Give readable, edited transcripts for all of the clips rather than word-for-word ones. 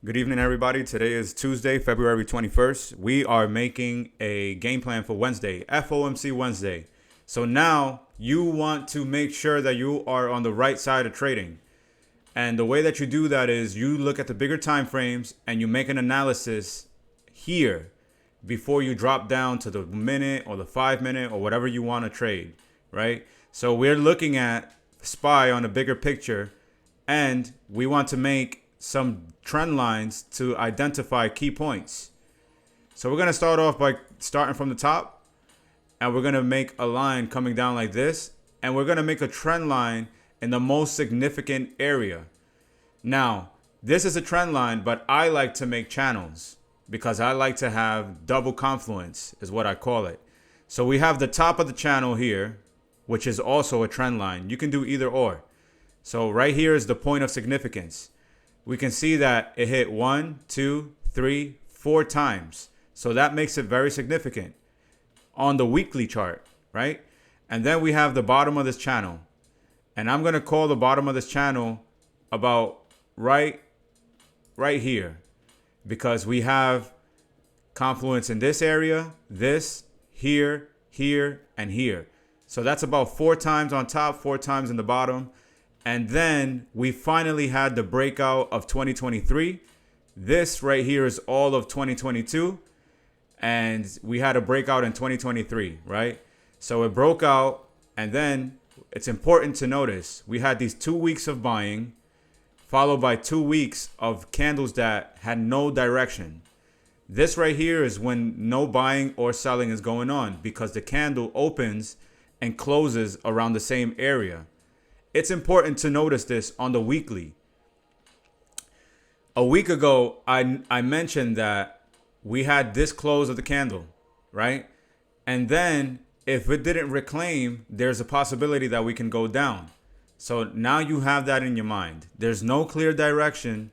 Good evening, everybody. Today is Tuesday, February 21st. We are making a game plan for Wednesday, FOMC Wednesday. So now you want to make sure that you are on the right side of trading. And the way that you do that is you look at the bigger time frames and you make an analysis here before you drop down to the minute or the 5 minute or whatever you want to trade, right? So we're looking at SPY on a bigger picture, and we want to make some trend lines to identify key points. So we're going to start off by starting from the top, and we're going to make a line coming down like this, and we're going to make a trend line in the most significant area. Now, this is a trend line, but I like to make channels because I like to have double confluence is what I call it. So we have the top of the channel here, which is also a trend line. You can do either or. So right here is the point of significance. We can see that it hit 1, 2, 3, 4 times. So that makes it very significant on the weekly chart, right? And then we have the bottom of this channel. And I'm going to call the bottom of this channel about right here, because we have confluence in this area, this, here, here, and here. So that's about 4 times on top, 4 times in the bottom. And then we finally had the breakout of 2023. This right here is all of 2022. And we had a breakout in 2023, right? So it broke out. And then it's important to notice we had these 2 weeks of buying, followed by 2 weeks of candles that had no direction. This right here is when no buying or selling is going on, because the candle opens and closes around the same area. It's important to notice this on the weekly. A week ago, I mentioned that we had this close of the candle, right? And then if it didn't reclaim, there's a possibility that we can go down. So now you have that in your mind. There's no clear direction,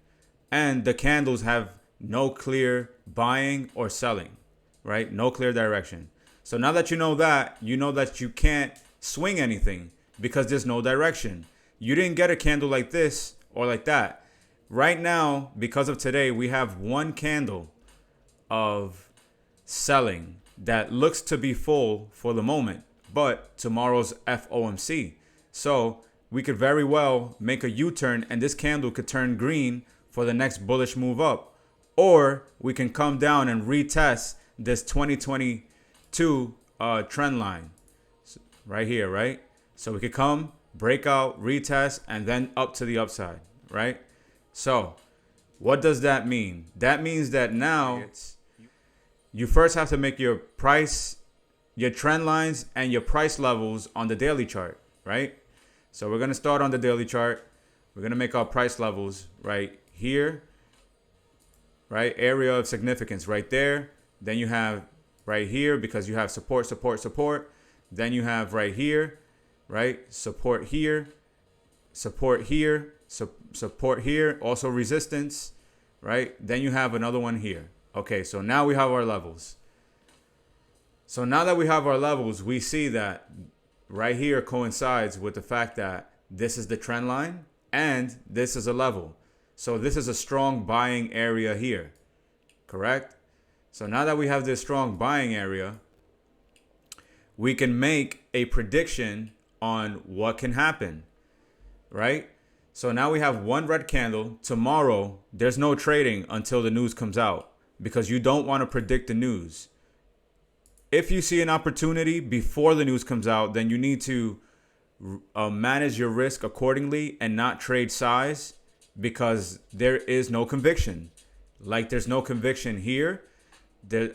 and the candles have no clear buying or selling, right? No clear direction. So now that you know that you can't swing anything, because there's no direction. You didn't get a candle like this or like that. Right now, because of today, we have one candle of selling that looks to be full for the moment, but tomorrow's FOMC. So we could very well make a U-turn, and this candle could turn green for the next bullish move up. Or we can come down and retest this 2022 trend line right here, right? So we could come, break out, retest, and then up to the upside, right? So what does that mean? That means that now you first have to make your price, your trend lines, and your price levels on the daily chart, right? So we're going to start on the daily chart. We're going to make our price levels right here, right? Area of significance right there. Then you have right here, because you have support, support, support. Then you have right here, right? Support here, support here, support here, also resistance, right? Then you have another one here. Okay, so now we have our levels. So now that we have our levels, we see that right here coincides with the fact that this is the trend line and this is a level. So this is a strong buying area here, correct? So now that we have this strong buying area, we can make a prediction on what can happen, right? So now we have one red candle. Tomorrow, there's no trading until the news comes out, because you don't want to predict the news. If you see an opportunity before the news comes out, then you need to manage your risk accordingly and not trade size, because there is no conviction. Like there's no conviction here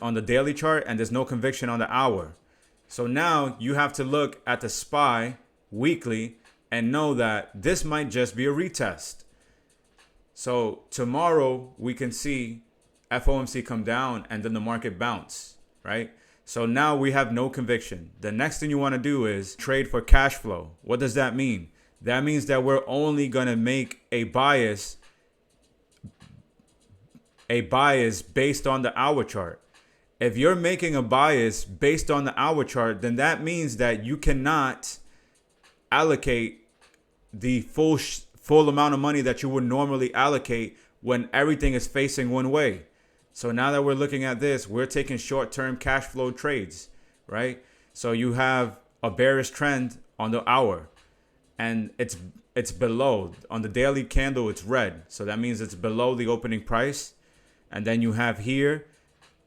on the daily chart, and there's no conviction on the hour. So now you have to look at the SPY weekly and know that this might just be a retest. So tomorrow we can see FOMC come down and then the market bounce, right? So now we have no conviction. The next thing you want to do is trade for cash flow. What does that mean? That means that we're only going to make a bias based on the hour chart. If you're making a bias based on the hour chart, then that means that you cannot allocate the full amount of money that you would normally allocate when everything is facing one way. So now that we're looking at this, we're taking short-term cash flow trades, right? So you have a bearish trend on the hour, and it's below. On the daily candle, it's red. So that means it's below the opening price. And then you have here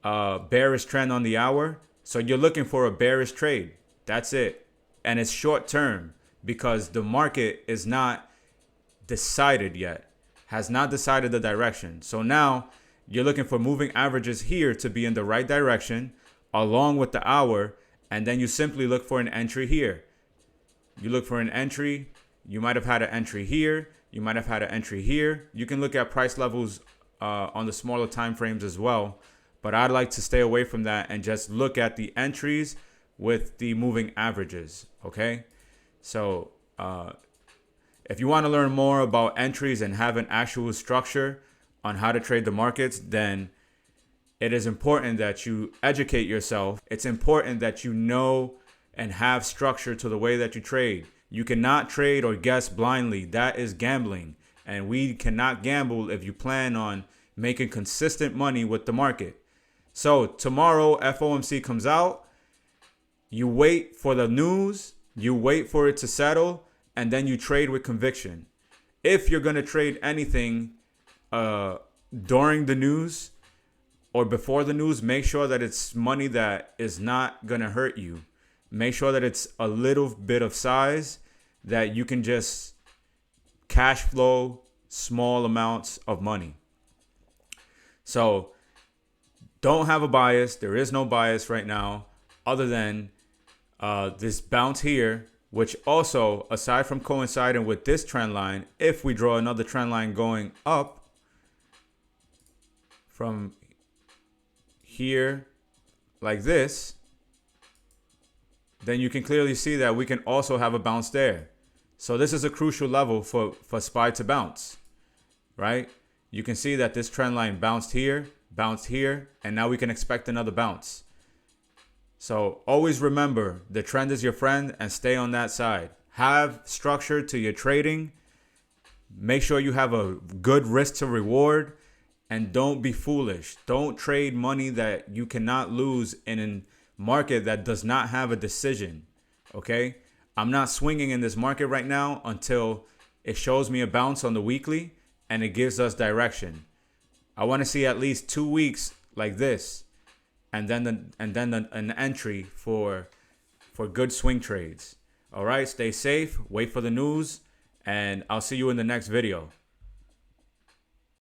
a bearish trend on the hour. So you're looking for a bearish trade. That's it. And it's short term because the market is not decided yet, has not decided the direction. So now you're looking for moving averages here to be in the right direction along with the hour. And then you simply look for an entry here. You look for an entry. You might have had an entry here. You might have had an entry here. You can look at price levels on the smaller time frames as well. But I'd like to stay away from that and just look at the entries with the moving averages. Okay. So if you want to learn more about entries and have an actual structure on how to trade the markets, then it is important that you educate yourself. It's important that you know and have structure to the way that you trade. You cannot trade or guess blindly. That is gambling. And we cannot gamble if you plan on making consistent money with the market. So tomorrow, FOMC comes out. You wait for the news. You wait for it to settle. And then you trade with conviction. If you're going to trade anything during the news or before the news, make sure that it's money that is not going to hurt you. Make sure that it's a little bit of size that you can just cash flow small amounts of money. So don't have a bias. There is no bias right now other than this bounce here, which also, aside from coinciding with this trend line, if we draw another trend line going up from here like this, then you can clearly see that we can also have a bounce there. So this is a crucial level for SPY to bounce, right? You can see that this trend line bounced here, and now we can expect another bounce. So always remember, the trend is your friend and stay on that side. Have structure to your trading. Make sure you have a good risk to reward, and don't be foolish. Don't trade money that you cannot lose in a market that does not have a decision. Okay? I'm not swinging in this market right now until it shows me a bounce on the weekly and it gives us direction. I want to see at least 2 weeks like this, and then an entry for good swing trades. All right, stay safe, wait for the news, and I'll see you in the next video.